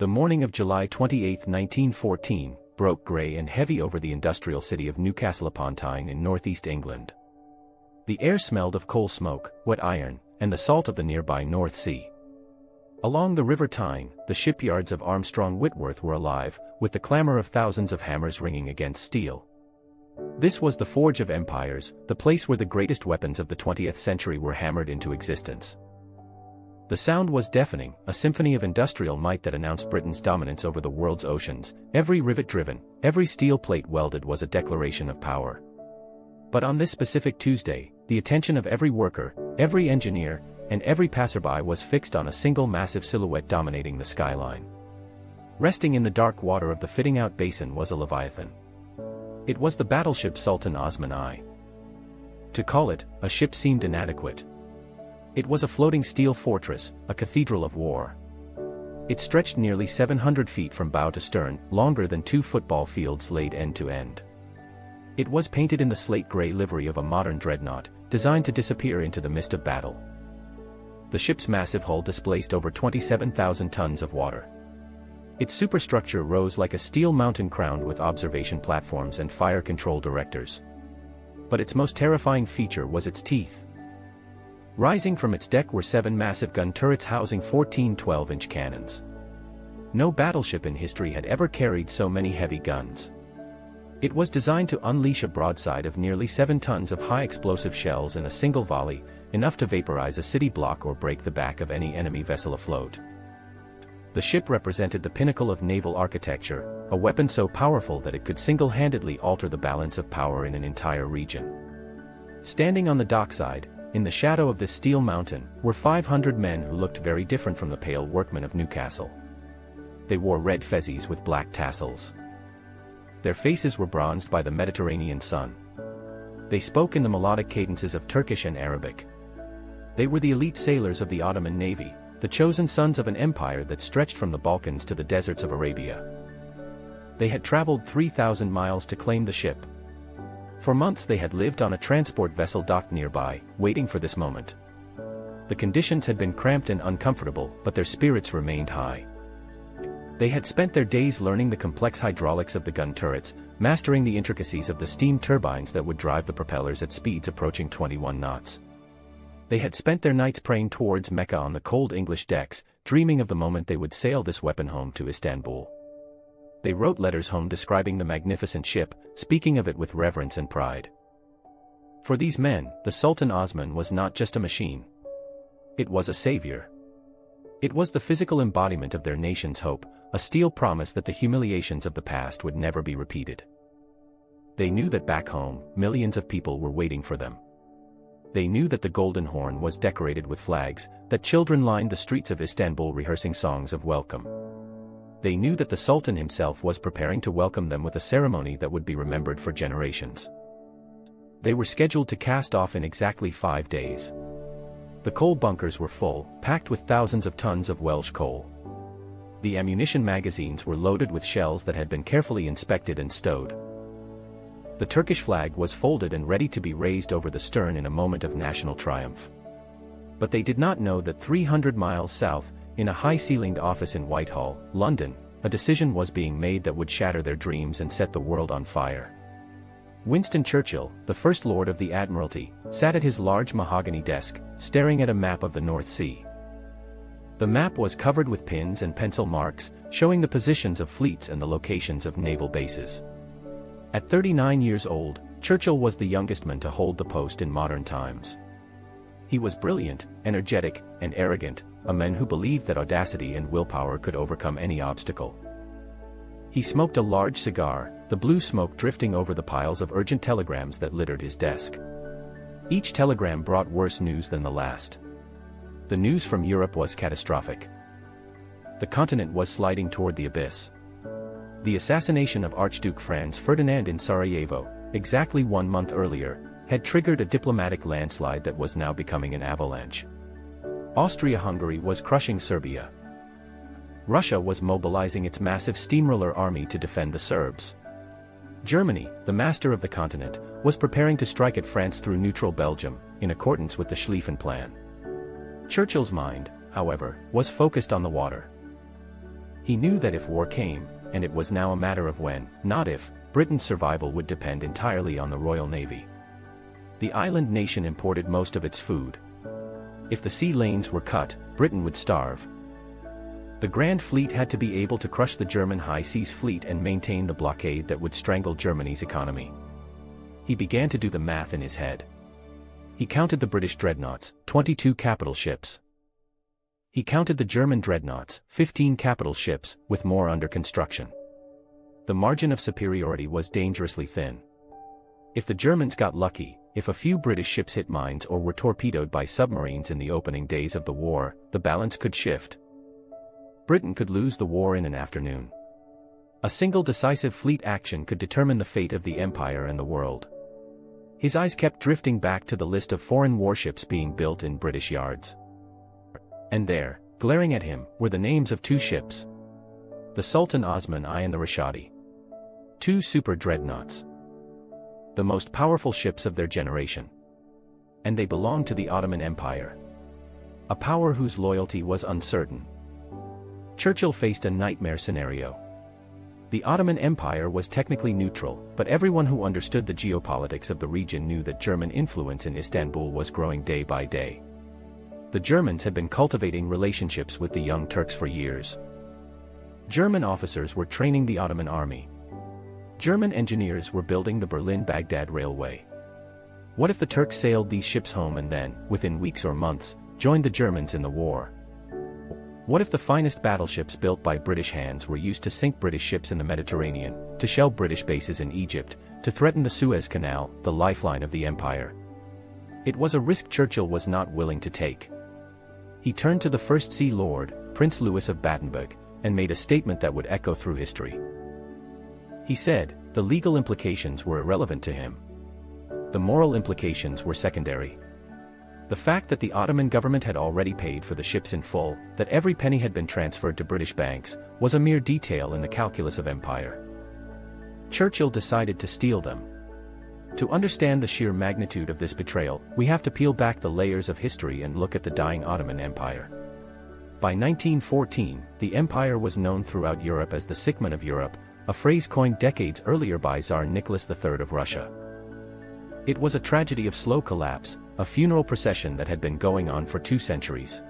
The morning of July 28, 1914, broke grey and heavy over the industrial city of Newcastle upon Tyne in northeast England. The air smelled of coal smoke, wet iron, and the salt of the nearby North Sea. Along the River Tyne, the shipyards of Armstrong Whitworth were alive, with the clamour of thousands of hammers ringing against steel. This was the forge of empires, the place where the greatest weapons of the 20th century were hammered into existence. The sound was deafening, a symphony of industrial might that announced Britain's dominance over the world's oceans. Every rivet driven, every steel plate welded was a declaration of power. But on this specific Tuesday, the attention of every worker, every engineer, and every passerby was fixed on a single massive silhouette dominating the skyline. Resting in the dark water of the fitting-out basin was a leviathan. It was the battleship Sultan Osman I. To call it a ship seemed inadequate. It was a floating steel fortress, a cathedral of war. It stretched nearly 700 feet from bow to stern, longer than 2 football fields laid end to end. It was painted in the slate-gray livery of a modern dreadnought, designed to disappear into the mist of battle. The ship's massive hull displaced over 27,000 tons of water. Its superstructure rose like a steel mountain crowned with observation platforms and fire control directors. But its most terrifying feature was its teeth. Rising from its deck were 7 massive gun turrets housing 14 12-inch cannons. No battleship in history had ever carried so many heavy guns. It was designed to unleash a broadside of nearly 7 tons of high-explosive shells in a single volley, enough to vaporize a city block or break the back of any enemy vessel afloat. The ship represented the pinnacle of naval architecture, a weapon so powerful that it could single-handedly alter the balance of power in an entire region. Standing on the dockside, in the shadow of this steel mountain, were 500 men who looked very different from the pale workmen of Newcastle. They wore red fezes with black tassels. Their faces were bronzed by the Mediterranean sun. They spoke in the melodic cadences of Turkish and Arabic. They were the elite sailors of the Ottoman Navy, the chosen sons of an empire that stretched from the Balkans to the deserts of Arabia. They had traveled 3,000 miles to claim the ship. For months they had lived on a transport vessel docked nearby, waiting for this moment. The conditions had been cramped and uncomfortable, but their spirits remained high. They had spent their days learning the complex hydraulics of the gun turrets, mastering the intricacies of the steam turbines that would drive the propellers at speeds approaching 21 knots. They had spent their nights praying towards Mecca on the cold English decks, dreaming of the moment they would sail this weapon home to Istanbul. They wrote letters home describing the magnificent ship, speaking of it with reverence and pride. For these men, the Sultan Osman was not just a machine. It was a savior. It was the physical embodiment of their nation's hope, a steel promise that the humiliations of the past would never be repeated. They knew that back home, millions of people were waiting for them. They knew that the Golden Horn was decorated with flags, that children lined the streets of Istanbul rehearsing songs of welcome. They knew that the Sultan himself was preparing to welcome them with a ceremony that would be remembered for generations. They were scheduled to cast off in exactly 5 days. The coal bunkers were full, packed with thousands of tons of Welsh coal. The ammunition magazines were loaded with shells that had been carefully inspected and stowed. The Turkish flag was folded and ready to be raised over the stern in a moment of national triumph. But they did not know that 300 miles south, in a high-ceilinged office in Whitehall, London, a decision was being made that would shatter their dreams and set the world on fire. Winston Churchill, the First Lord of the Admiralty, sat at his large mahogany desk, staring at a map of the North Sea. The map was covered with pins and pencil marks, showing the positions of fleets and the locations of naval bases. At 39 years old, Churchill was the youngest man to hold the post in modern times. He was brilliant, energetic, and arrogant, a man who believed that audacity and willpower could overcome any obstacle. He smoked a large cigar, the blue smoke drifting over the piles of urgent telegrams that littered his desk. Each telegram brought worse news than the last. The news from Europe was catastrophic. The continent was sliding toward the abyss. The assassination of Archduke Franz Ferdinand in Sarajevo, exactly 1 month earlier, had triggered a diplomatic landslide that was now becoming an avalanche. Austria-Hungary was crushing Serbia. Russia was mobilizing its massive steamroller army to defend the Serbs. Germany, the master of the continent, was preparing to strike at France through neutral Belgium, in accordance with the Schlieffen Plan. Churchill's mind, however, was focused on the water. He knew that if war came, and it was now a matter of when, not if, Britain's survival would depend entirely on the Royal Navy. The island nation imported most of its food. If the sea lanes were cut, Britain would starve. The Grand Fleet had to be able to crush the German High Seas Fleet and maintain the blockade that would strangle Germany's economy. He began to do the math in his head. He counted the British dreadnoughts, 22 capital ships. He counted the German dreadnoughts, 15 capital ships, with more under construction. The margin of superiority was dangerously thin. If the Germans got lucky, if a few British ships hit mines or were torpedoed by submarines in the opening days of the war, the balance could shift. Britain could lose the war in an afternoon. A single decisive fleet action could determine the fate of the empire and the world. His eyes kept drifting back to the list of foreign warships being built in British yards. And there, glaring at him, were the names of two ships. The Sultan Osman I and the Rashadi. Two super dreadnoughts. The most powerful ships of their generation. And they belonged to the Ottoman Empire. A power whose loyalty was uncertain. Churchill faced a nightmare scenario. The Ottoman Empire was technically neutral, but everyone who understood the geopolitics of the region knew that German influence in Istanbul was growing day by day. The Germans had been cultivating relationships with the Young Turks for years. German officers were training the Ottoman army. German engineers were building the Berlin-Baghdad railway. What if the Turks sailed these ships home and then, within weeks or months, joined the Germans in the war? What if the finest battleships built by British hands were used to sink British ships in the Mediterranean, to shell British bases in Egypt, to threaten the Suez Canal, the lifeline of the empire? It was a risk Churchill was not willing to take. He turned to the First Sea Lord, Prince Louis of Battenberg, and made a statement that would echo through history. He said, the legal implications were irrelevant to him. The moral implications were secondary. The fact that the Ottoman government had already paid for the ships in full, that every penny had been transferred to British banks, was a mere detail in the calculus of empire. Churchill decided to steal them. To understand the sheer magnitude of this betrayal, we have to peel back the layers of history and look at the dying Ottoman Empire. By 1914, the empire was known throughout Europe as the Sickman of Europe, a phrase coined decades earlier by Tsar Nicholas III of Russia. It was a tragedy of slow collapse, a funeral procession that had been going on for 2 centuries.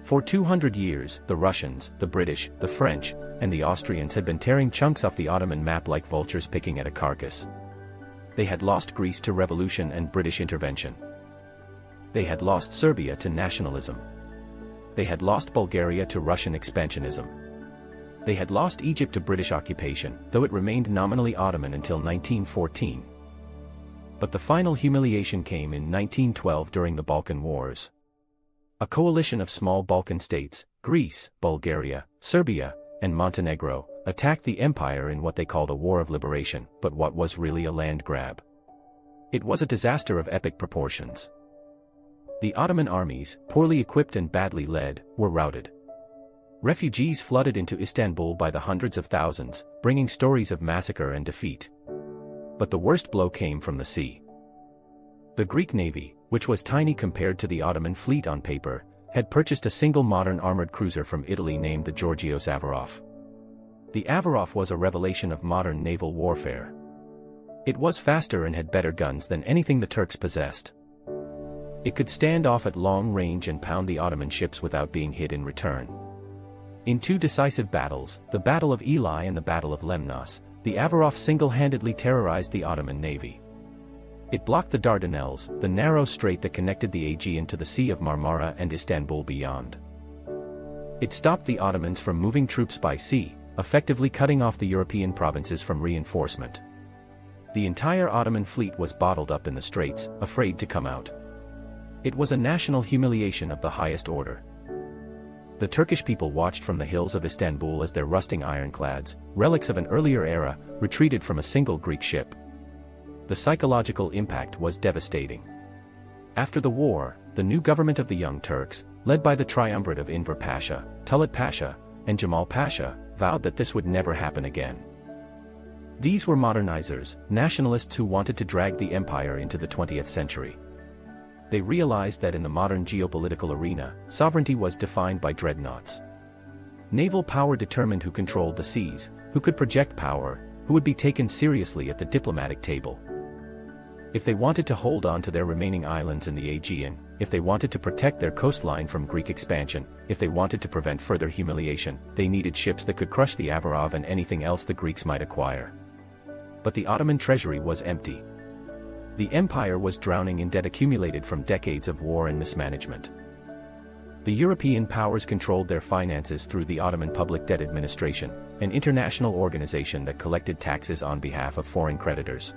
For 200 years, the Russians, the British, the French, and the Austrians had been tearing chunks off the Ottoman map like vultures picking at a carcass. They had lost Greece to revolution and British intervention. They had lost Serbia to nationalism. They had lost Bulgaria to Russian expansionism. They had lost Egypt to British occupation, though it remained nominally Ottoman until 1914. But the final humiliation came in 1912 during the Balkan Wars. A coalition of small Balkan states, Greece, Bulgaria, Serbia, and Montenegro, attacked the empire in what they called a war of liberation, but what was really a land grab. It was a disaster of epic proportions. The Ottoman armies, poorly equipped and badly led, were routed. Refugees flooded into Istanbul by the hundreds of thousands, bringing stories of massacre and defeat. But the worst blow came from the sea. The Greek navy, which was tiny compared to the Ottoman fleet on paper, had purchased a single modern armored cruiser from Italy named the Georgios Avarov. The Avarov was a revelation of modern naval warfare. It was faster and had better guns than anything the Turks possessed. It could stand off at long range and pound the Ottoman ships without being hit in return. In 2 decisive battles, the Battle of Ely and the Battle of Lemnos, the Avarov single-handedly terrorized the Ottoman navy. It blocked the Dardanelles, the narrow strait that connected the Aegean to the Sea of Marmara and Istanbul beyond. It stopped the Ottomans from moving troops by sea, effectively cutting off the European provinces from reinforcement. The entire Ottoman fleet was bottled up in the straits, afraid to come out. It was a national humiliation of the highest order. The Turkish people watched from the hills of Istanbul as their rusting ironclads, relics of an earlier era, retreated from a single Greek ship. The psychological impact was devastating. After the war, the new government of the Young Turks, led by the triumvirate of Enver Pasha, Talat Pasha, and Jamal Pasha, vowed that this would never happen again. These were modernizers, nationalists who wanted to drag the empire into the 20th century. They realized that in the modern geopolitical arena, sovereignty was defined by dreadnoughts. Naval power determined who controlled the seas, who could project power, who would be taken seriously at the diplomatic table. If they wanted to hold on to their remaining islands in the Aegean, if they wanted to protect their coastline from Greek expansion, if they wanted to prevent further humiliation, they needed ships that could crush the Avarov and anything else the Greeks might acquire. But the Ottoman treasury was empty. The empire was drowning in debt accumulated from decades of war and mismanagement. The European powers controlled their finances through the Ottoman Public Debt Administration, an international organization that collected taxes on behalf of foreign creditors.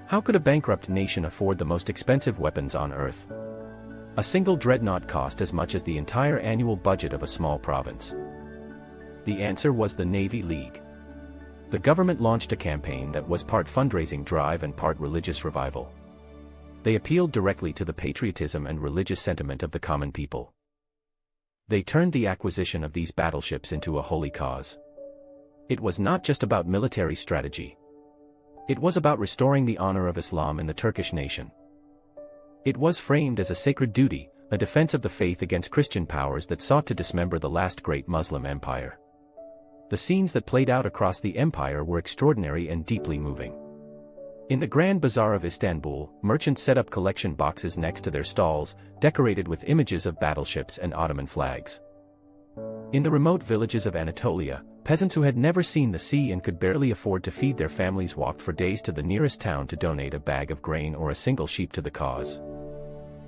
How could a bankrupt nation afford the most expensive weapons on earth? A single dreadnought cost as much as the entire annual budget of a small province. The answer was the Navy League. The government launched a campaign that was part fundraising drive and part religious revival. They appealed directly to the patriotism and religious sentiment of the common people. They turned the acquisition of these battleships into a holy cause. It was not just about military strategy. It was about restoring the honor of Islam in the Turkish nation. It was framed as a sacred duty, a defense of the faith against Christian powers that sought to dismember the last great Muslim empire. The scenes that played out across the empire were extraordinary and deeply moving. In the Grand Bazaar of Istanbul, merchants set up collection boxes next to their stalls, decorated with images of battleships and Ottoman flags. In the remote villages of Anatolia, peasants who had never seen the sea and could barely afford to feed their families walked for days to the nearest town to donate a bag of grain or a single sheep to the cause.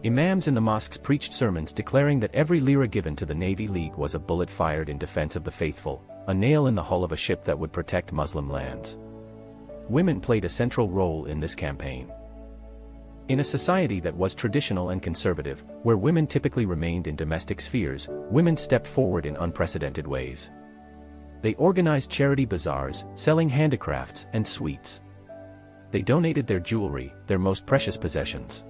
Imams in the mosques preached sermons declaring that every lira given to the Navy League was a bullet fired in defense of the faithful, a nail in the hull of a ship that would protect Muslim lands. Women played a central role in this campaign. In a society that was traditional and conservative, where women typically remained in domestic spheres, women stepped forward in unprecedented ways. They organized charity bazaars, selling handicrafts and sweets. They donated their jewelry, their most precious possessions.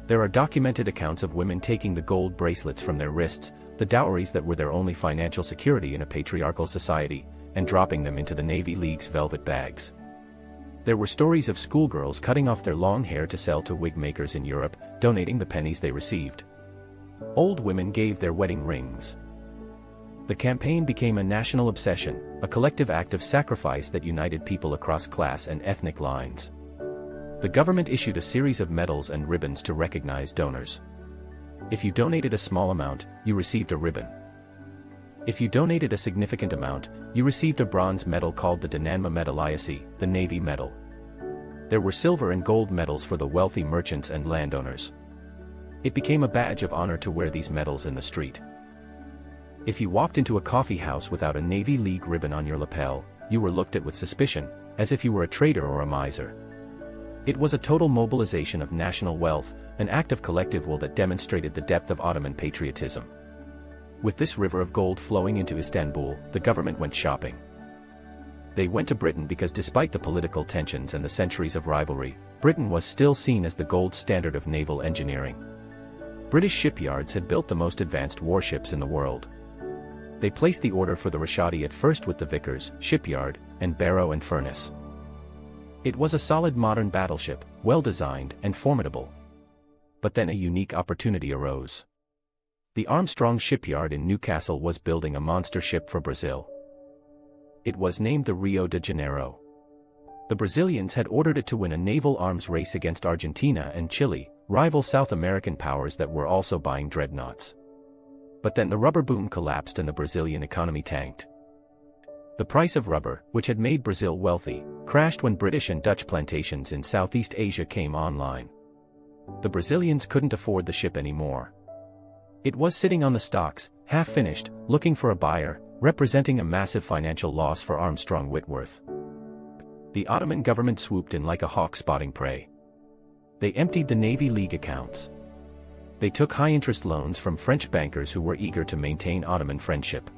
There are documented accounts of women taking the gold bracelets from their wrists, the dowries that were their only financial security in a patriarchal society, and dropping them into the Navy League's velvet bags. There were stories of schoolgirls cutting off their long hair to sell to wig makers in Europe, donating the pennies they received. Old women gave their wedding rings. The campaign became a national obsession, a collective act of sacrifice that united people across class and ethnic lines. The government issued a series of medals and ribbons to recognize donors. If you donated a small amount, you received a ribbon. If you donated a significant amount, you received a bronze medal called the Donanma Medaillasi, the Navy Medal. There were silver and gold medals for the wealthy merchants and landowners. It became a badge of honor to wear these medals in the street. If you walked into a coffee house without a Navy League ribbon on your lapel, you were looked at with suspicion, as if you were a traitor or a miser. It was a total mobilization of national wealth, an act of collective will that demonstrated the depth of Ottoman patriotism. With this river of gold flowing into Istanbul, the government went shopping. They went to Britain because despite the political tensions and the centuries of rivalry, Britain was still seen as the gold standard of naval engineering. British shipyards had built the most advanced warships in the world. They placed the order for the Rashadi at first with the Vickers, Shipyard, and Barrow and Furness. It was a solid modern battleship, well-designed and formidable. But then a unique opportunity arose. The Armstrong shipyard in Newcastle was building a monster ship for Brazil. It was named the Rio de Janeiro. The Brazilians had ordered it to win a naval arms race against Argentina and Chile, rival South American powers that were also buying dreadnoughts. But then the rubber boom collapsed and the Brazilian economy tanked. The price of rubber, which had made Brazil wealthy, crashed when British and Dutch plantations in Southeast Asia came online. The Brazilians couldn't afford the ship anymore. It was sitting on the stocks, half-finished, looking for a buyer, representing a massive financial loss for Armstrong Whitworth. The Ottoman government swooped in like a hawk spotting prey. They emptied the Navy League accounts. They took high-interest loans from French bankers who were eager to maintain Ottoman friendship.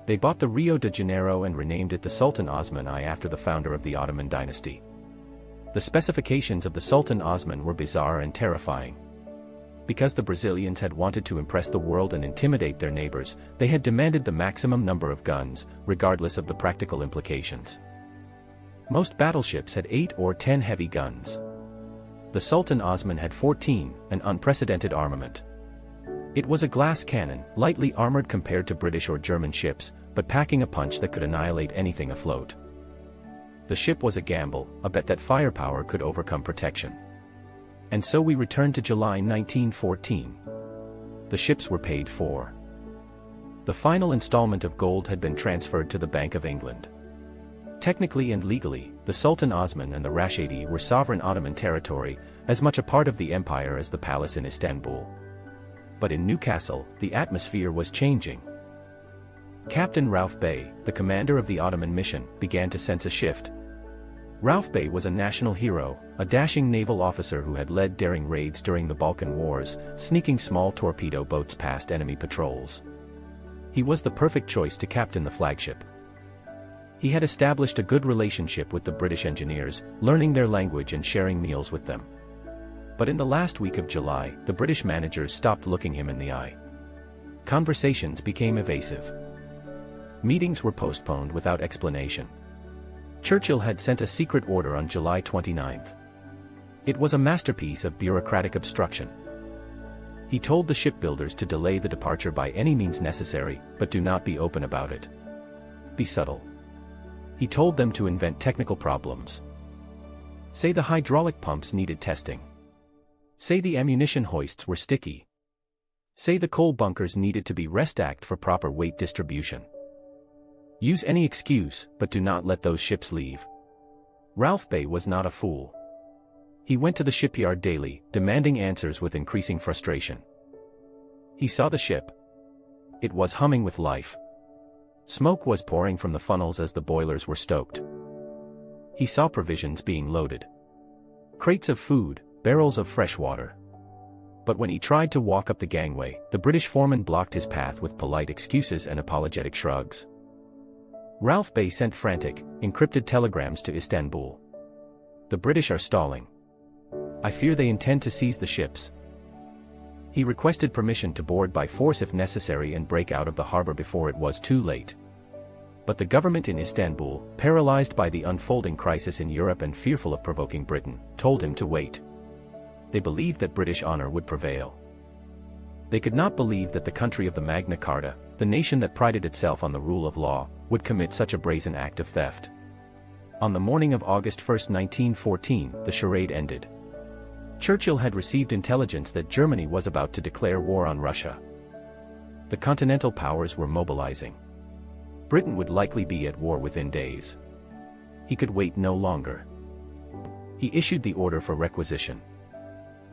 They bought the Rio de Janeiro and renamed it the Sultan Osman I after the founder of the Ottoman dynasty. The specifications of the Sultan Osman were bizarre and terrifying. Because the Brazilians had wanted to impress the world and intimidate their neighbors, they had demanded the maximum number of guns, regardless of the practical implications. Most battleships had 8 or 10 heavy guns. The Sultan Osman had 14, an unprecedented armament. It was a glass cannon, lightly armored compared to British or German ships, but packing a punch that could annihilate anything afloat. The ship was a gamble, a bet that firepower could overcome protection. And so we returned to July 1914. The ships were paid for. The final installment of gold had been transferred to the Bank of England. Technically and legally, the Sultan Osman and the Rashidi were sovereign Ottoman territory, as much a part of the empire as the palace in Istanbul. But in Newcastle, the atmosphere was changing. Captain Rauf Bey, the commander of the Ottoman mission, began to sense a shift. Rauf Bey was a national hero, a dashing naval officer who had led daring raids during the Balkan Wars, sneaking small torpedo boats past enemy patrols. He was the perfect choice to captain the flagship. He had established a good relationship with the British engineers, learning their language and sharing meals with them. But in the last week of July, the British managers stopped looking him in the eye. Conversations became evasive. Meetings were postponed without explanation. Churchill had sent a secret order on July 29. It was a masterpiece of bureaucratic obstruction. He told the shipbuilders to delay the departure by any means necessary, but do not be open about it. Be subtle. He told them to invent technical problems. Say the hydraulic pumps needed testing. Say the ammunition hoists were sticky. Say the coal bunkers needed to be restacked for proper weight distribution. Use any excuse, but do not let those ships leave. Rauf Bey was not a fool. He went to the shipyard daily, demanding answers with increasing frustration. He saw the ship. It was humming with life. Smoke was pouring from the funnels as the boilers were stoked. He saw provisions being loaded. Crates of food, barrels of fresh water. But when he tried to walk up the gangway, the British foreman blocked his path with polite excuses and apologetic shrugs. Rauf Bey sent frantic, encrypted telegrams to Istanbul. The British are stalling. I fear they intend to seize the ships. He requested permission to board by force if necessary and break out of the harbor before it was too late. But the government in Istanbul, paralyzed by the unfolding crisis in Europe and fearful of provoking Britain, told him to wait. They believed that British honor would prevail. They could not believe that the country of the Magna Carta, the nation that prided itself on the rule of law, would commit such a brazen act of theft. On the morning of August 1, 1914, the charade ended. Churchill had received intelligence that Germany was about to declare war on Russia. The Continental powers were mobilizing. Britain would likely be at war within days. He could wait no longer. He issued the order for requisition.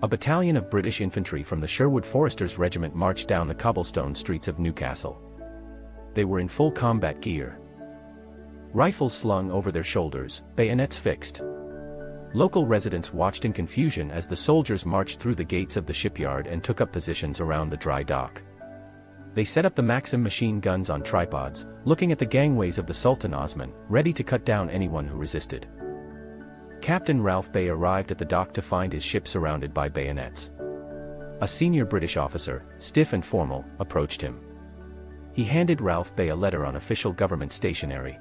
A battalion of British infantry from the Sherwood Foresters Regiment marched down the cobblestone streets of Newcastle. They were in full combat gear. Rifles slung over their shoulders, bayonets fixed. Local residents watched in confusion as the soldiers marched through the gates of the shipyard and took up positions around the dry dock. They set up the Maxim machine guns on tripods, looking at the gangways of the Sultan Osman, ready to cut down anyone who resisted. Captain Rauf Bey arrived at the dock to find his ship surrounded by bayonets. A senior British officer, stiff and formal, approached him. He handed Rauf Bey a letter on official government stationery.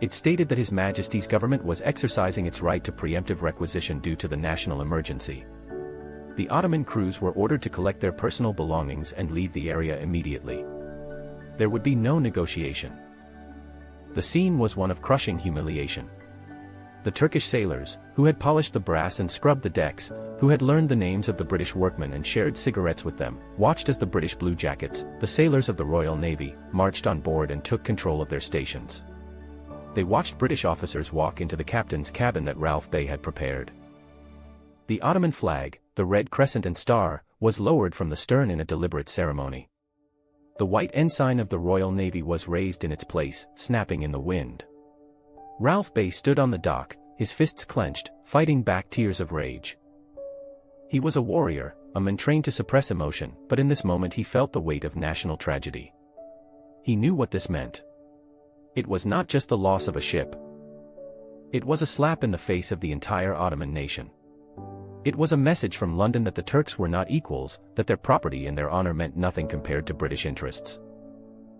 It stated that His Majesty's government was exercising its right to preemptive requisition due to the national emergency. The Ottoman crews were ordered to collect their personal belongings and leave the area immediately. There would be no negotiation. The scene was one of crushing humiliation. The Turkish sailors, who had polished the brass and scrubbed the decks, who had learned the names of the British workmen and shared cigarettes with them, watched as the British bluejackets, the sailors of the Royal Navy, marched on board and took control of their stations. They watched British officers walk into the captain's cabin that Rauf Bey had prepared. The Ottoman flag, the red crescent and star, was lowered from the stern in a deliberate ceremony. The white ensign of the Royal Navy was raised in its place, snapping in the wind. Rauf Bey stood on the dock, his fists clenched, fighting back tears of rage. He was a warrior, a man trained to suppress emotion, but in this moment he felt the weight of national tragedy. He knew what this meant. It was not just the loss of a ship. It was a slap in the face of the entire Ottoman nation. It was a message from London that the Turks were not equals, that their property and their honor meant nothing compared to British interests.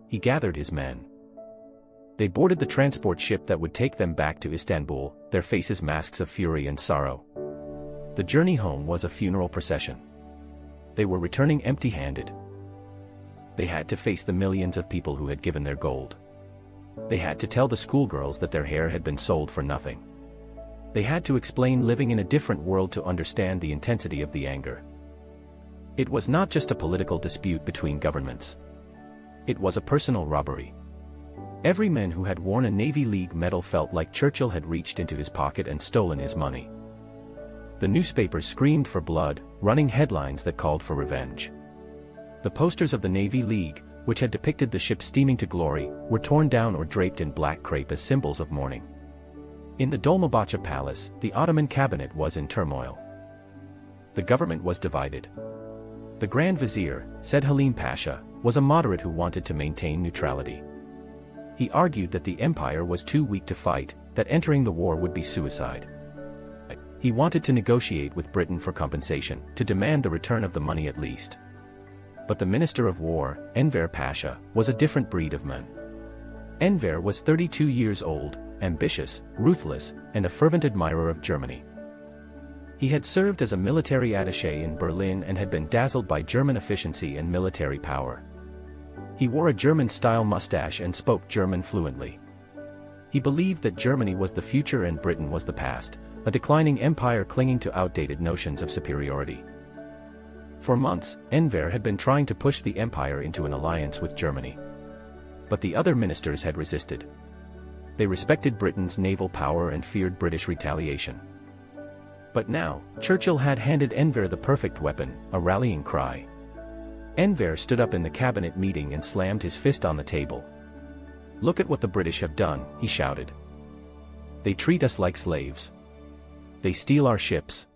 He gathered his men. They boarded the transport ship that would take them back to Istanbul, their faces masks of fury and sorrow. The journey home was a funeral procession. they were returning empty-handed. They had to face the millions of people who had given their gold. They had to tell the schoolgirls that their hair had been sold for nothing. They had to explain living in a different world to understand the intensity of the anger. It was not just a political dispute between governments. It was a personal robbery. Every man who had worn a Navy League medal felt like Churchill had reached into his pocket and stolen his money. The newspapers screamed for blood, running headlines that called for revenge. The posters of the Navy League, which had depicted the ship steaming to glory, were torn down or draped in black crepe as symbols of mourning. In the Dolmabahce Palace, the Ottoman cabinet was in turmoil. The government was divided. The Grand Vizier, said Halim Pasha, was a moderate who wanted to maintain neutrality. He argued that the empire was too weak to fight, that entering the war would be suicide. He wanted to negotiate with Britain for compensation, to demand the return of the money at least. But the Minister of War, Enver Pasha, was a different breed of man. Enver was 32 years old, ambitious, ruthless, and a fervent admirer of Germany. He had served as a military attaché in Berlin and had been dazzled by German efficiency and military power. He wore a German-style mustache and spoke German fluently. He believed that Germany was the future and Britain was the past, a declining empire clinging to outdated notions of superiority. For months, Enver had been trying to push the empire into an alliance with Germany. But the other ministers had resisted. They respected Britain's naval power and feared British retaliation. But now, Churchill had handed Enver the perfect weapon, a rallying cry. Enver stood up in the cabinet meeting and slammed his fist on the table. "Look at what the British have done," he shouted. "They treat us like slaves. They steal our ships.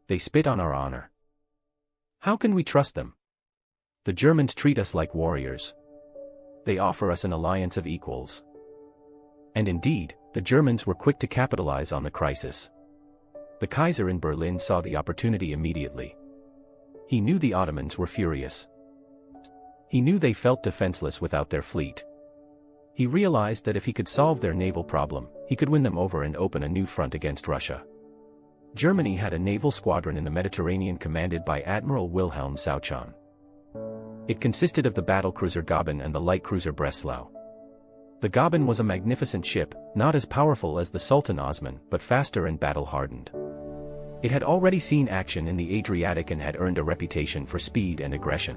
They spit on our honor. How can we trust them? The Germans treat us like warriors. They offer us an alliance of equals." And indeed, the Germans were quick to capitalize on the crisis. The Kaiser in Berlin saw the opportunity immediately. He knew the Ottomans were furious. He knew they felt defenseless without their fleet. He realized that if he could solve their naval problem, he could win them over and open a new front against Russia. Germany had a naval squadron in the Mediterranean commanded by Admiral Wilhelm Souchon. It consisted of the battlecruiser Goeben and the light cruiser Breslau. The Goeben was a magnificent ship, not as powerful as the Sultan Osman, but faster and battle-hardened. It had already seen action in the Adriatic and had earned a reputation for speed and aggression.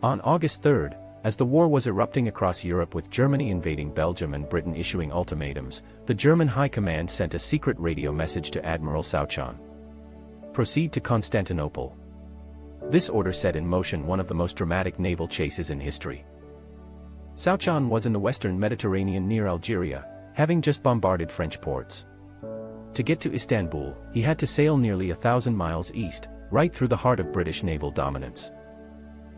On August 3, as the war was erupting across Europe with Germany invading Belgium and Britain issuing ultimatums, the German High Command sent a secret radio message to Admiral Souchon. "Proceed to Constantinople." This order set in motion one of the most dramatic naval chases in history. Souchon was in the western Mediterranean near Algeria, having just bombarded French ports. To get to Istanbul, he had to sail nearly 1,000 miles east, right through the heart of British naval dominance.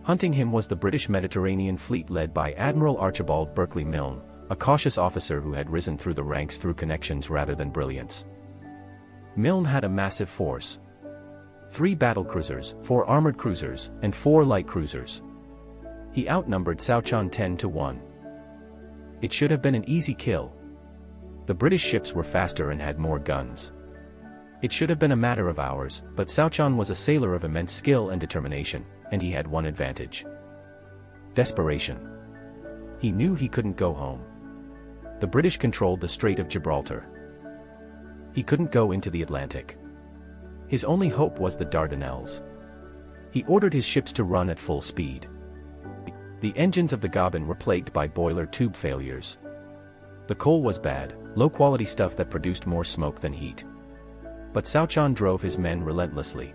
Hunting him was the British Mediterranean fleet led by Admiral Archibald Berkeley Milne, a cautious officer who had risen through the ranks through connections rather than brilliance. Milne had a massive force. 3 battlecruisers, 4 armored cruisers, and 4 light cruisers. He outnumbered Souchon 10-1. It should have been an easy kill. The British ships were faster and had more guns. It should have been a matter of hours, but Souchon was a sailor of immense skill and determination, and he had one advantage: desperation. He knew he couldn't go home. The British controlled the Strait of Gibraltar. He couldn't go into the Atlantic. His only hope was the Dardanelles. He ordered his ships to run at full speed. The engines of the Goeben were plagued by boiler tube failures. The coal was bad, low-quality stuff that produced more smoke than heat. But Souchon drove his men relentlessly.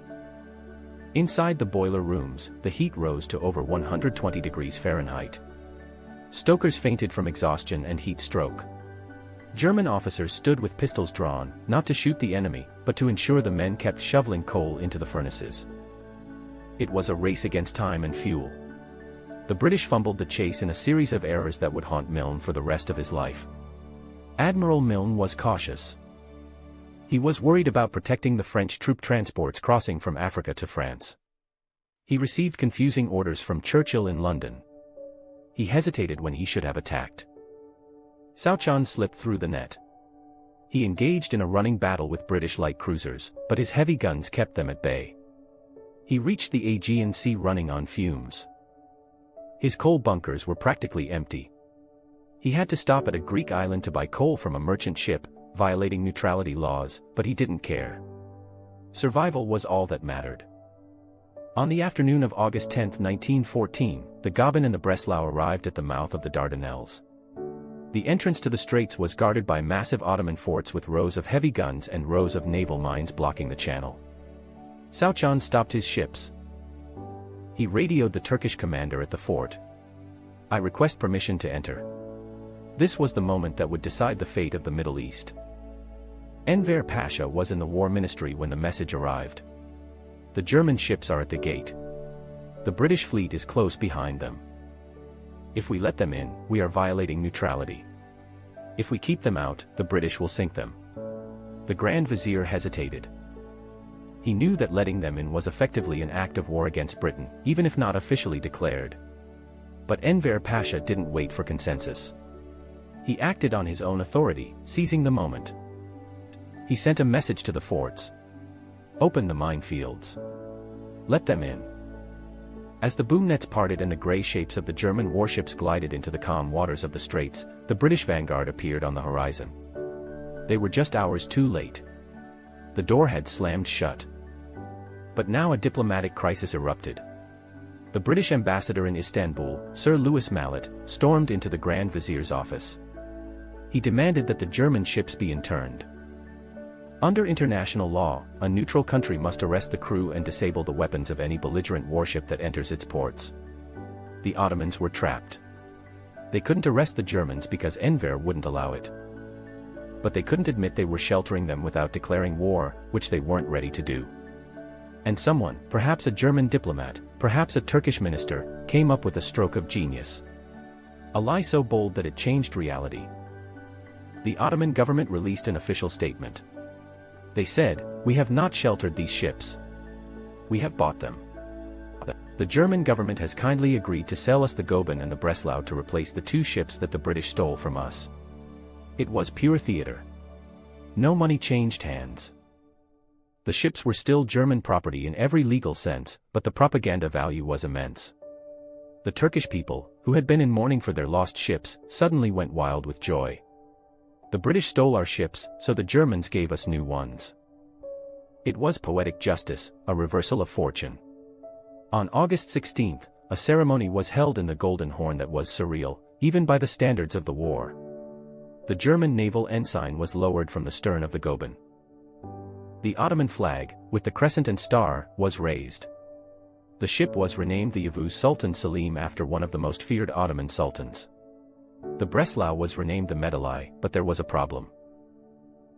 Inside the boiler rooms, the heat rose to over 120 degrees Fahrenheit. Stokers fainted from exhaustion and heat stroke. German officers stood with pistols drawn, not to shoot the enemy, but to ensure the men kept shoveling coal into the furnaces. It was a race against time and fuel. The British fumbled the chase in a series of errors that would haunt Milne for the rest of his life. Admiral Milne was cautious. He was worried about protecting the French troop transports crossing from Africa to France. He received confusing orders from Churchill in London. He hesitated when he should have attacked. Souchon slipped through the net. He engaged in a running battle with British light cruisers, but his heavy guns kept them at bay. He reached the Aegean Sea running on fumes. His coal bunkers were practically empty. He had to stop at a Greek island to buy coal from a merchant ship, violating neutrality laws, but he didn't care. Survival was all that mattered. On the afternoon of August 10, 1914, the Goeben and the Breslau arrived at the mouth of the Dardanelles. The entrance to the straits was guarded by massive Ottoman forts with rows of heavy guns and rows of naval mines blocking the channel. Sauchan stopped his ships. He radioed the Turkish commander at the fort. "I request permission to enter." This was the moment that would decide the fate of the Middle East. Enver Pasha was in the war ministry when the message arrived. "The German ships are at the gate. The British fleet is close behind them. If we let them in, we are violating neutrality. If we keep them out, the British will sink them." The Grand Vizier hesitated. He knew that letting them in was effectively an act of war against Britain, even if not officially declared. But Enver Pasha didn't wait for consensus. He acted on his own authority, seizing the moment. He sent a message to the forts. "Open the minefields. Let them in." As the boom nets parted and the gray shapes of the German warships glided into the calm waters of the straits, the British vanguard appeared on the horizon. They were just hours too late. The door had slammed shut. But now a diplomatic crisis erupted. The British ambassador in Istanbul, Sir Lewis Mallet, stormed into the Grand Vizier's office. He demanded that the German ships be interned. Under international law, a neutral country must arrest the crew and disable the weapons of any belligerent warship that enters its ports. The Ottomans were trapped. They couldn't arrest the Germans because Enver wouldn't allow it. But they couldn't admit they were sheltering them without declaring war, which they weren't ready to do. And someone, perhaps a German diplomat, perhaps a Turkish minister, came up with a stroke of genius. A lie so bold that it changed reality. The Ottoman government released an official statement. They said, "We have not sheltered these ships. We have bought them. The German government has kindly agreed to sell us the Goeben and the Breslau to replace the two ships that the British stole from us." It was pure theater. No money changed hands. The ships were still German property in every legal sense, but the propaganda value was immense. The Turkish people, who had been in mourning for their lost ships, suddenly went wild with joy. The British stole our ships, so the Germans gave us new ones. It was poetic justice, a reversal of fortune. On August 16, a ceremony was held in the Golden Horn that was surreal, even by the standards of the war. The German naval ensign was lowered from the stern of the Goeben. The Ottoman flag, with the crescent and star, was raised. The ship was renamed the Yavuz Sultan Selim after one of the most feared Ottoman sultans. The Breslau was renamed the Medalai, but there was a problem.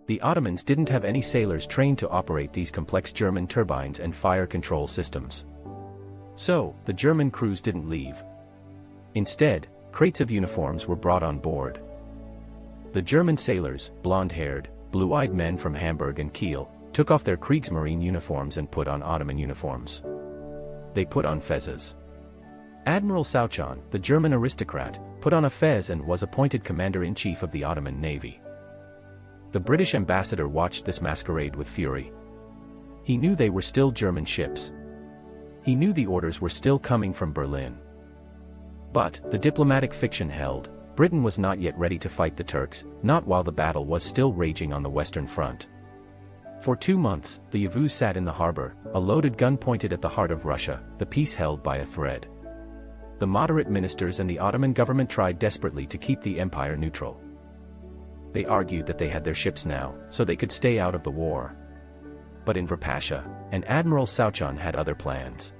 The Ottomans didn't have any sailors trained to operate these complex German turbines and fire control systems. So, the German crews didn't leave. Instead, crates of uniforms were brought on board. The German sailors, blonde-haired, blue-eyed men from Hamburg and Kiel, took off their Kriegsmarine uniforms and put on Ottoman uniforms. They put on fezzes. Admiral Sauchan, the German aristocrat, put on a fez and was appointed commander-in-chief of the Ottoman Navy. The British ambassador watched this masquerade with fury. He knew they were still German ships. He knew the orders were still coming from Berlin. But, the diplomatic fiction held, Britain was not yet ready to fight the Turks, not while the battle was still raging on the Western Front. For 2 months, the Yavuz sat in the harbor, a loaded gun pointed at the heart of Russia, the peace held by a thread. The moderate ministers and the Ottoman government tried desperately to keep the empire neutral. They argued that they had their ships now, so they could stay out of the war. But Enver Pasha and Admiral Sauchan had other plans.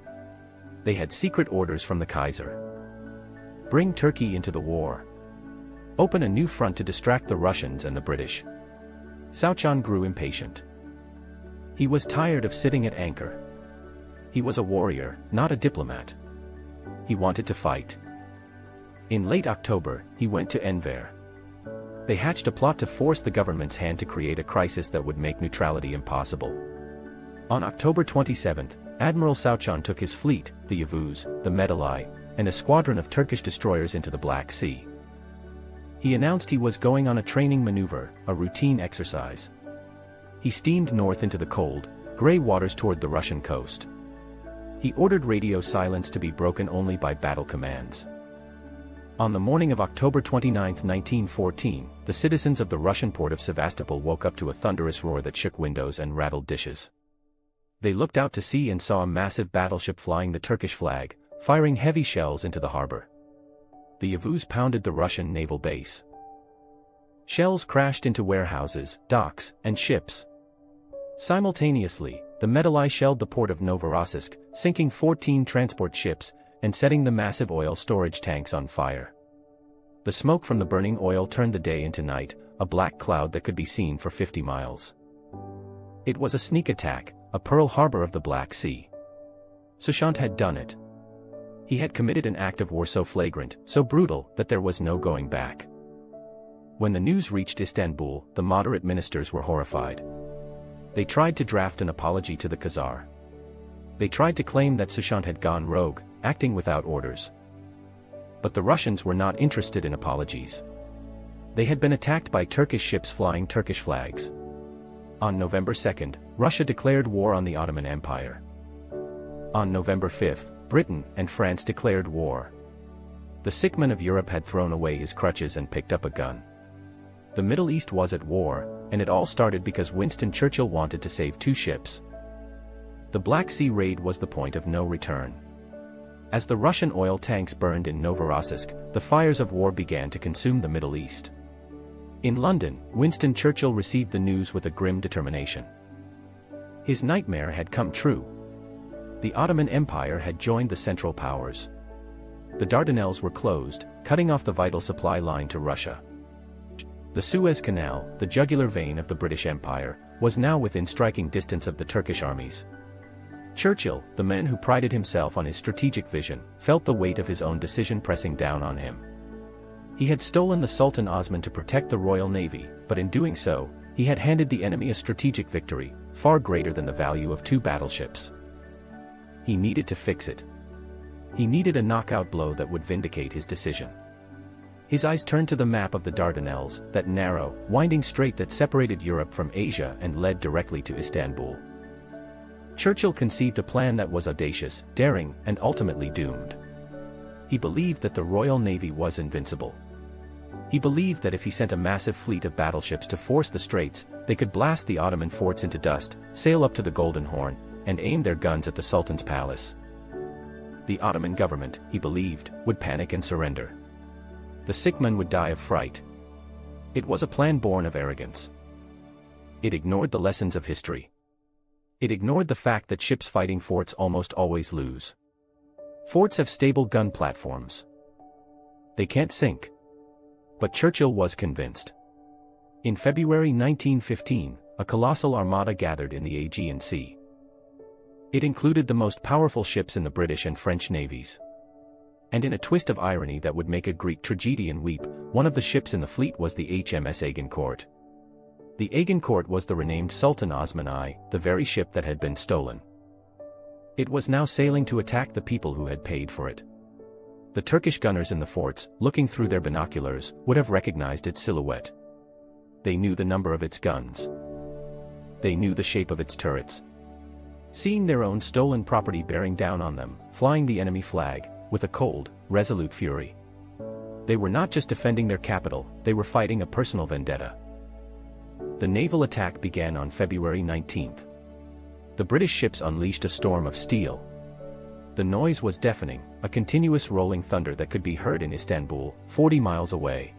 They had secret orders from the Kaiser. Bring Turkey into the war. Open a new front to distract the Russians and the British. Sauchan grew impatient. He was tired of sitting at anchor. He was a warrior, not a diplomat. He wanted to fight. In late October, he went to Enver. They hatched a plot to force the government's hand to create a crisis that would make neutrality impossible. On October 27, Admiral Sauchan took his fleet, the Yavuz, the Medalai, and a squadron of Turkish destroyers into the Black Sea. He announced he was going on a training maneuver, a routine exercise. He steamed north into the cold, gray waters toward the Russian coast. He ordered radio silence to be broken only by battle commands. On the morning of October 29, 1914, the citizens of the Russian port of Sevastopol woke up to a thunderous roar that shook windows and rattled dishes. They looked out to sea and saw a massive battleship flying the Turkish flag, firing heavy shells into the harbor. The Yavuz pounded the Russian naval base. Shells crashed into warehouses, docks, and ships. Simultaneously, the Medali shelled the port of Novorossiysk, sinking 14 transport ships and setting the massive oil storage tanks on fire. The smoke from the burning oil turned the day into night, a black cloud that could be seen for 50 miles. It was a sneak attack, a Pearl Harbor of the Black Sea. Sushant had done it. He had committed an act of war so flagrant, so brutal, that there was no going back. When the news reached Istanbul, the moderate ministers were horrified. They tried to draft an apology to the Khazar. They tried to claim that Sushant had gone rogue, acting without orders. But the Russians were not interested in apologies. They had been attacked by Turkish ships flying Turkish flags. On November 2, Russia declared war on the Ottoman Empire. On November 5, Britain and France declared war. The sick man of Europe had thrown away his crutches and picked up a gun. The Middle East was at war, and it all started because Winston Churchill wanted to save 2 ships. The Black Sea raid was the point of no return. As the Russian oil tanks burned in Novorossiysk, the fires of war began to consume the Middle East. In London, Winston Churchill received the news with a grim determination. His nightmare had come true. The Ottoman Empire had joined the Central Powers. The Dardanelles were closed, cutting off the vital supply line to Russia. The Suez Canal, the jugular vein of the British Empire, was now within striking distance of the Turkish armies. Churchill, the man who prided himself on his strategic vision, felt the weight of his own decision pressing down on him. He had stolen the Sultan Osman to protect the Royal Navy, but in doing so, he had handed the enemy a strategic victory, far greater than the value of 2 battleships. He needed to fix it. He needed a knockout blow that would vindicate his decision. His eyes turned to the map of the Dardanelles, that narrow, winding strait that separated Europe from Asia and led directly to Istanbul. Churchill conceived a plan that was audacious, daring, and ultimately doomed. He believed that the Royal Navy was invincible. He believed that if he sent a massive fleet of battleships to force the straits, they could blast the Ottoman forts into dust, sail up to the Golden Horn, and aim their guns at the Sultan's palace. The Ottoman government, he believed, would panic and surrender. The sick man would die of fright. It was a plan born of arrogance. It ignored the lessons of history. It ignored the fact that ships fighting forts almost always lose. Forts have stable gun platforms. They can't sink. But Churchill was convinced. In February 1915, a colossal armada gathered in the Aegean Sea. It included the most powerful ships in the British and French navies. And in a twist of irony that would make a Greek tragedian weep, one of the ships in the fleet was the HMS Agincourt. The Agincourt was the renamed Sultan Osman I, the very ship that had been stolen. It was now sailing to attack the people who had paid for it. The Turkish gunners in the forts, looking through their binoculars, would have recognized its silhouette. They knew the number of its guns. They knew the shape of its turrets. Seeing their own stolen property bearing down on them, flying the enemy flag, with a cold, resolute fury. They were not just defending their capital, they were fighting a personal vendetta. The naval attack began on February 19. The British ships unleashed a storm of steel. The noise was deafening, a continuous rolling thunder that could be heard in Istanbul, 40 miles away.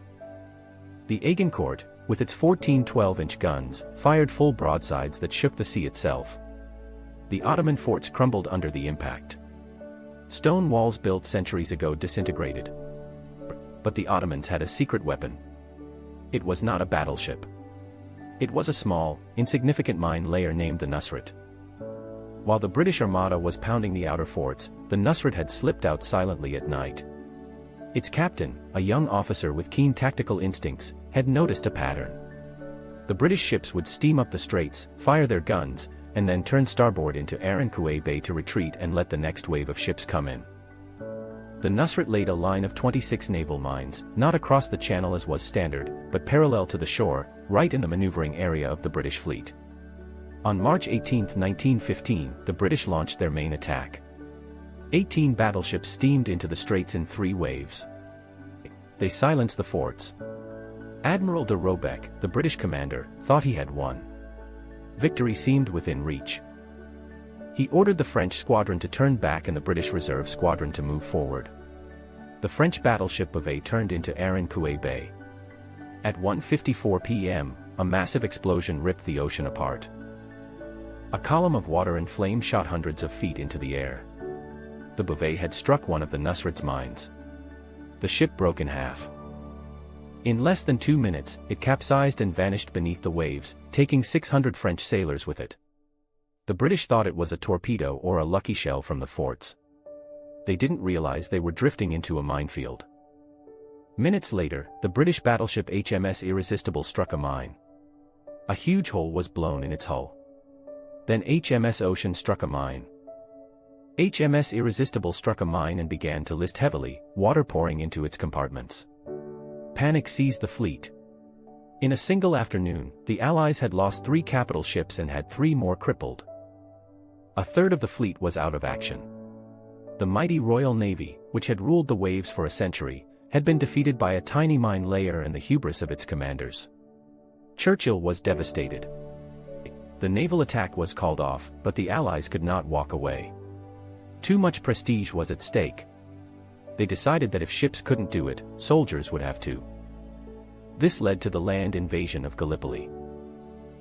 The Agincourt, with its 14 12-inch guns, fired full broadsides that shook the sea itself. The Ottoman forts crumbled under the impact. Stone walls built centuries ago disintegrated. But the Ottomans had a secret weapon. It was not a battleship. It was a small, insignificant mine layer named the Nusret. While the British Armada was pounding the outer forts, the Nusret had slipped out silently at night. Its captain, a young officer with keen tactical instincts, had noticed a pattern. The British ships would steam up the straits, fire their guns, and then turn starboard into Aranjuez Bay to retreat and let the next wave of ships come in. The Nusret laid a line of 26 naval mines, not across the channel as was standard, but parallel to the shore, right in the maneuvering area of the British fleet. On March 18, 1915, the British launched their main attack. 18 battleships steamed into the straits in 3 waves. They silenced the forts. Admiral de Robeck, the British commander, thought he had won. Victory seemed within reach. He ordered the French squadron to turn back and the British reserve squadron to move forward. The French battleship Beauvais turned into Aranjuez Bay. At 1:54 p.m., a massive explosion ripped the ocean apart. A column of water and flame shot hundreds of feet into the air. The Beauvais had struck one of the Nusrat's mines. The ship broke in half. In less than 2 minutes, it capsized and vanished beneath the waves, taking 600 French sailors with it. The British thought it was a torpedo or a lucky shell from the forts. They didn't realize they were drifting into a minefield. Minutes later, the British battleship HMS Irresistible struck a mine. A huge hole was blown in its hull. Then HMS Ocean struck a mine. HMS Irresistible struck a mine and began to list heavily, water pouring into its compartments. Panic seized the fleet. In a single afternoon, the Allies had lost 3 capital ships and had 3 more crippled. A third of the fleet was out of action. The mighty Royal Navy, which had ruled the waves for a century, had been defeated by a tiny mine layer and the hubris of its commanders. Churchill was devastated. The naval attack was called off, but the Allies could not walk away. Too much prestige was at stake. They decided that if ships couldn't do it, soldiers would have to. This led to the land invasion of Gallipoli.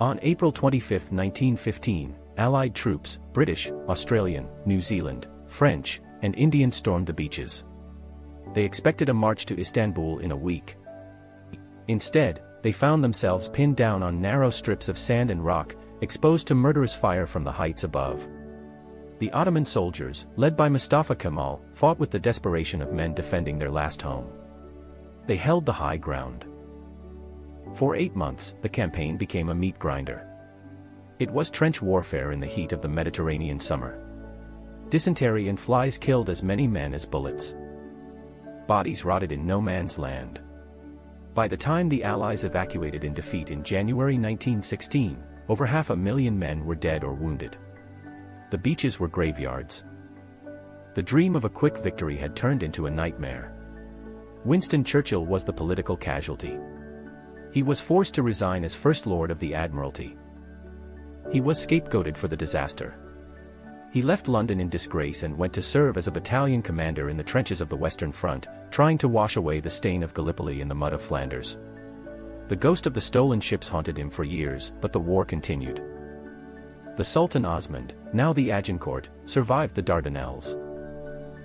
On April 25, 1915, Allied troops, British, Australian, New Zealand, French, and Indian stormed the beaches. They expected a march to Istanbul in a week. Instead, they found themselves pinned down on narrow strips of sand and rock, exposed to murderous fire from the heights above. The Ottoman soldiers, led by Mustafa Kemal, fought with the desperation of men defending their last home. They held the high ground. For 8 months, the campaign became a meat grinder. It was trench warfare in the heat of the Mediterranean summer. Dysentery and flies killed as many men as bullets. Bodies rotted in no man's land. By the time the Allies evacuated in defeat in January 1916, over 500,000 men were dead or wounded. The beaches were graveyards. The dream of a quick victory had turned into a nightmare. Winston Churchill was the political casualty. He was forced to resign as First Lord of the Admiralty. He was scapegoated for the disaster. He left London in disgrace and went to serve as a battalion commander in the trenches of the Western Front, trying to wash away the stain of Gallipoli in the mud of Flanders. The ghost of the stolen ships haunted him for years, but the war continued. The Sultan Osmond, now the Agincourt, survived the Dardanelles.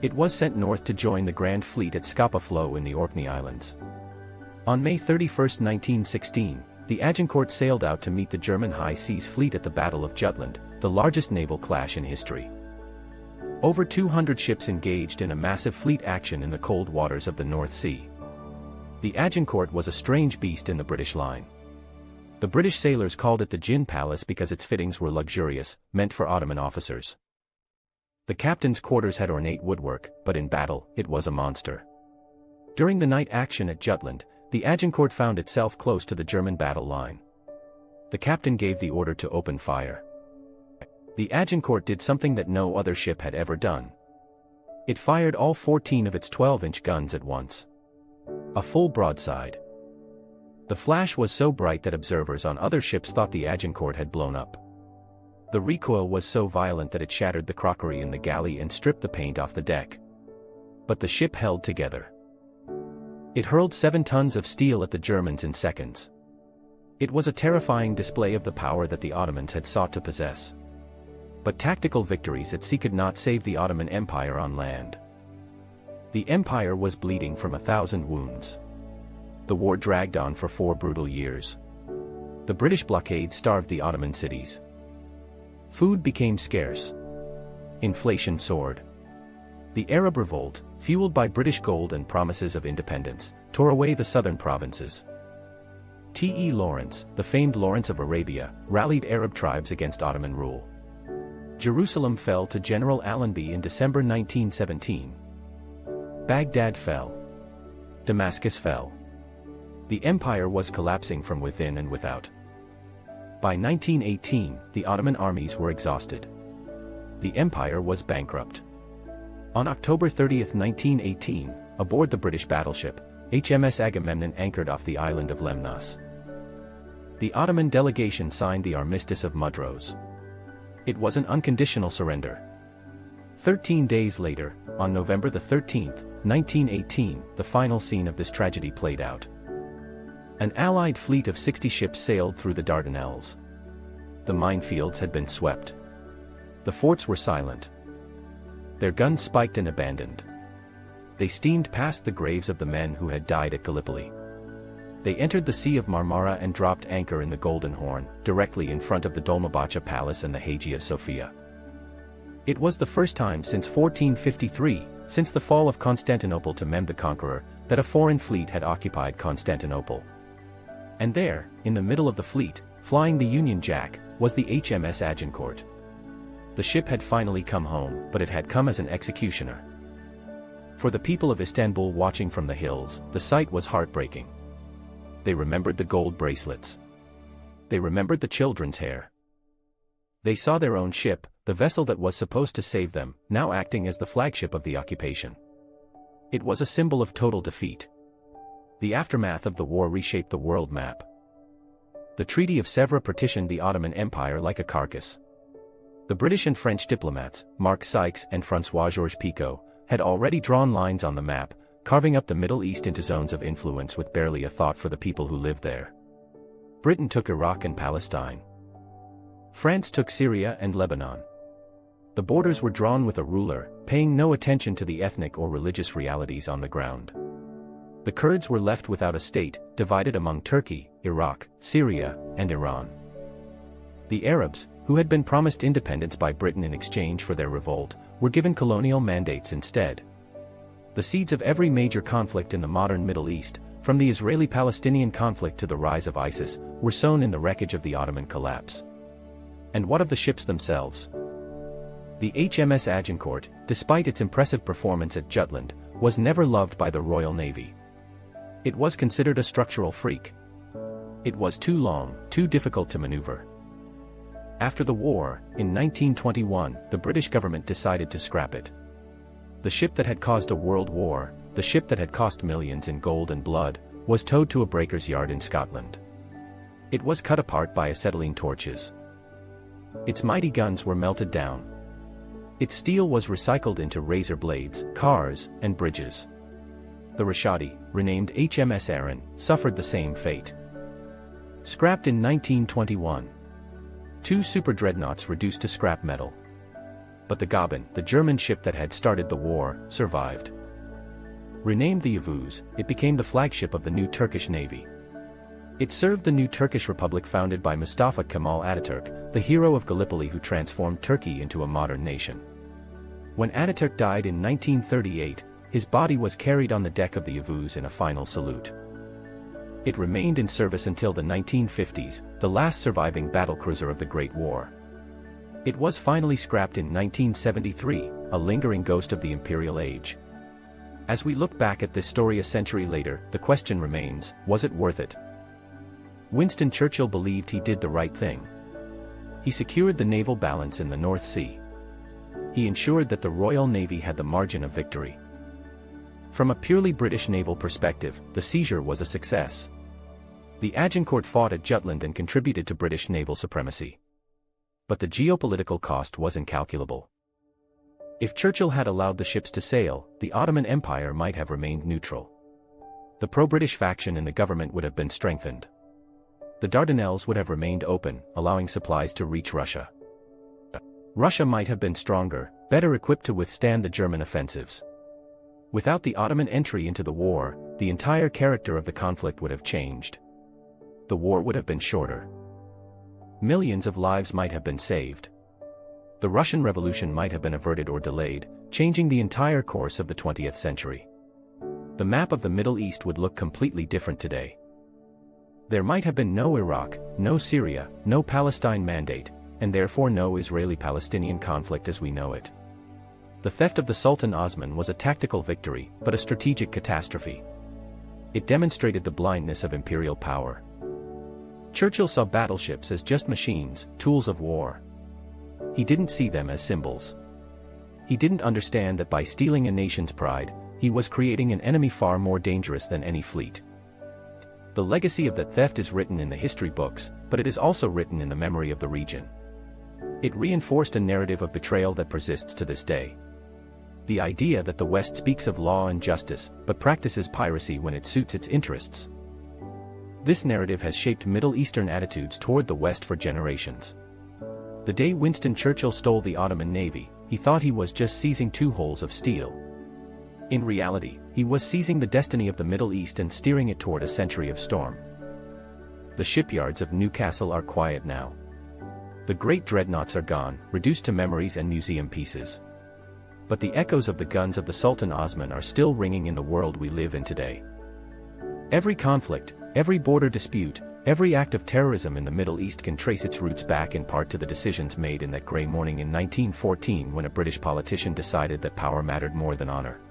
It was sent north to join the Grand Fleet at Scapa Flow in the Orkney Islands. On May 31, 1916, the Agincourt sailed out to meet the German High Seas Fleet at the Battle of Jutland, the largest naval clash in history. Over 200 ships engaged in a massive fleet action in the cold waters of the North Sea. The Agincourt was a strange beast in the British line. The British sailors called it the Gin Palace because its fittings were luxurious, meant for Ottoman officers. The captain's quarters had ornate woodwork, but in battle, it was a monster. During the night action at Jutland, the Agincourt found itself close to the German battle line. The captain gave the order to open fire. The Agincourt did something that no other ship had ever done. It fired all 14 of its 12-inch guns at once. A full broadside. The flash was so bright that observers on other ships thought the Agincourt had blown up. The recoil was so violent that it shattered the crockery in the galley and stripped the paint off the deck. But the ship held together. It hurled 7 tons of steel at the Germans in seconds. It was a terrifying display of the power that the Ottomans had sought to possess. But tactical victories at sea could not save the Ottoman Empire on land. The empire was bleeding from 1,000 wounds. The war dragged on for 4 brutal years. The British blockade starved the Ottoman cities. Food became scarce. Inflation soared. The Arab revolt, fueled by British gold and promises of independence, tore away the southern provinces. T.E. Lawrence, the famed Lawrence of Arabia, rallied Arab tribes against Ottoman rule. Jerusalem fell to General Allenby in December 1917. Baghdad fell. Damascus fell. The empire was collapsing from within and without. By 1918, the Ottoman armies were exhausted. The empire was bankrupt. On October 30, 1918, aboard the British battleship, HMS Agamemnon anchored off the island of Lemnos. The Ottoman delegation signed the Armistice of Mudros. It was an unconditional surrender. 13 days later, on November 13, 1918, the final scene of this tragedy played out. An Allied fleet of 60 ships sailed through the Dardanelles. The minefields had been swept. The forts were silent. Their guns spiked and abandoned. They steamed past the graves of the men who had died at Gallipoli. They entered the Sea of Marmara and dropped anchor in the Golden Horn, directly in front of the Dolmabahce Palace and the Hagia Sophia. It was the first time since 1453, since the fall of Constantinople to Mehmed the Conqueror, that a foreign fleet had occupied Constantinople. And there, in the middle of the fleet, flying the Union Jack, was the HMS Agincourt. The ship had finally come home, but it had come as an executioner. For the people of Istanbul watching from the hills, the sight was heartbreaking. They remembered the gold bracelets. They remembered the children's hair. They saw their own ship, the vessel that was supposed to save them, now acting as the flagship of the occupation. It was a symbol of total defeat. The aftermath of the war reshaped the world map. The Treaty of Sèvres partitioned the Ottoman Empire like a carcass. The British and French diplomats, Marc Sykes and François-Georges Picot, had already drawn lines on the map, carving up the Middle East into zones of influence with barely a thought for the people who lived there. Britain took Iraq and Palestine. France took Syria and Lebanon. The borders were drawn with a ruler, paying no attention to the ethnic or religious realities on the ground. The Kurds were left without a state, divided among Turkey, Iraq, Syria, and Iran. The Arabs, who had been promised independence by Britain in exchange for their revolt, were given colonial mandates instead. The seeds of every major conflict in the modern Middle East, from the Israeli-Palestinian conflict to the rise of ISIS, were sown in the wreckage of the Ottoman collapse. And what of the ships themselves? The HMS Agincourt, despite its impressive performance at Jutland, was never loved by the Royal Navy. It was considered a structural freak. It was too long, too difficult to maneuver. After the war, in 1921, the British government decided to scrap it. The ship that had caused a world war, the ship that had cost millions in gold and blood, was towed to a breaker's yard in Scotland. It was cut apart by acetylene torches. Its mighty guns were melted down. Its steel was recycled into razor blades, cars, and bridges. The Rashadi, renamed HMS Aran, suffered the same fate. Scrapped in 1921. 2 super dreadnoughts reduced to scrap metal. But the Goeben, the German ship that had started the war, survived. Renamed the Yavuz, it became the flagship of the new Turkish Navy. It served the new Turkish Republic founded by Mustafa Kemal Ataturk, the hero of Gallipoli who transformed Turkey into a modern nation. When Ataturk died in 1938, his body was carried on the deck of the Yavuz in a final salute. It remained in service until the 1950s, the last surviving battlecruiser of the Great War. It was finally scrapped in 1973, a lingering ghost of the imperial age. As we look back at this story a century later, the question remains, was it worth it? Winston Churchill believed he did the right thing. He secured the naval balance in the North Sea. He ensured that the Royal Navy had the margin of victory. From a purely British naval perspective, the seizure was a success. The Agincourt fought at Jutland and contributed to British naval supremacy. But the geopolitical cost was incalculable. If Churchill had allowed the ships to sail, the Ottoman Empire might have remained neutral. The pro-British faction in the government would have been strengthened. The Dardanelles would have remained open, allowing supplies to reach Russia. Russia might have been stronger, better equipped to withstand the German offensives. Without the Ottoman entry into the war, the entire character of the conflict would have changed. The war would have been shorter. Millions of lives might have been saved. The Russian Revolution might have been averted or delayed, changing the entire course of the 20th century. The map of the Middle East would look completely different today. There might have been no Iraq, no Syria, no Palestine Mandate, and therefore no Israeli-Palestinian conflict as we know it. The theft of the Sultan Osman was a tactical victory, but a strategic catastrophe. It demonstrated the blindness of imperial power. Churchill saw battleships as just machines, tools of war. He didn't see them as symbols. He didn't understand that by stealing a nation's pride, he was creating an enemy far more dangerous than any fleet. The legacy of that theft is written in the history books, but it is also written in the memory of the region. It reinforced a narrative of betrayal that persists to this day. The idea that the West speaks of law and justice, but practices piracy when it suits its interests. This narrative has shaped Middle Eastern attitudes toward the West for generations. The day Winston Churchill stole the Ottoman Navy, he thought he was just seizing two holes of steel. In reality, he was seizing the destiny of the Middle East and steering it toward a century of storm. The shipyards of Newcastle are quiet now. The great dreadnoughts are gone, reduced to memories and museum pieces. But the echoes of the guns of the Sultan Osman are still ringing in the world we live in today. Every conflict, every border dispute, every act of terrorism in the Middle East can trace its roots back in part to the decisions made in that gray morning in 1914 when a British politician decided that power mattered more than honor.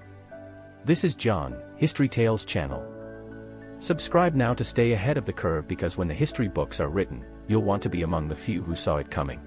This is John, History Tales channel. Subscribe now to stay ahead of the curve, because when the history books are written, you'll want to be among the few who saw it coming.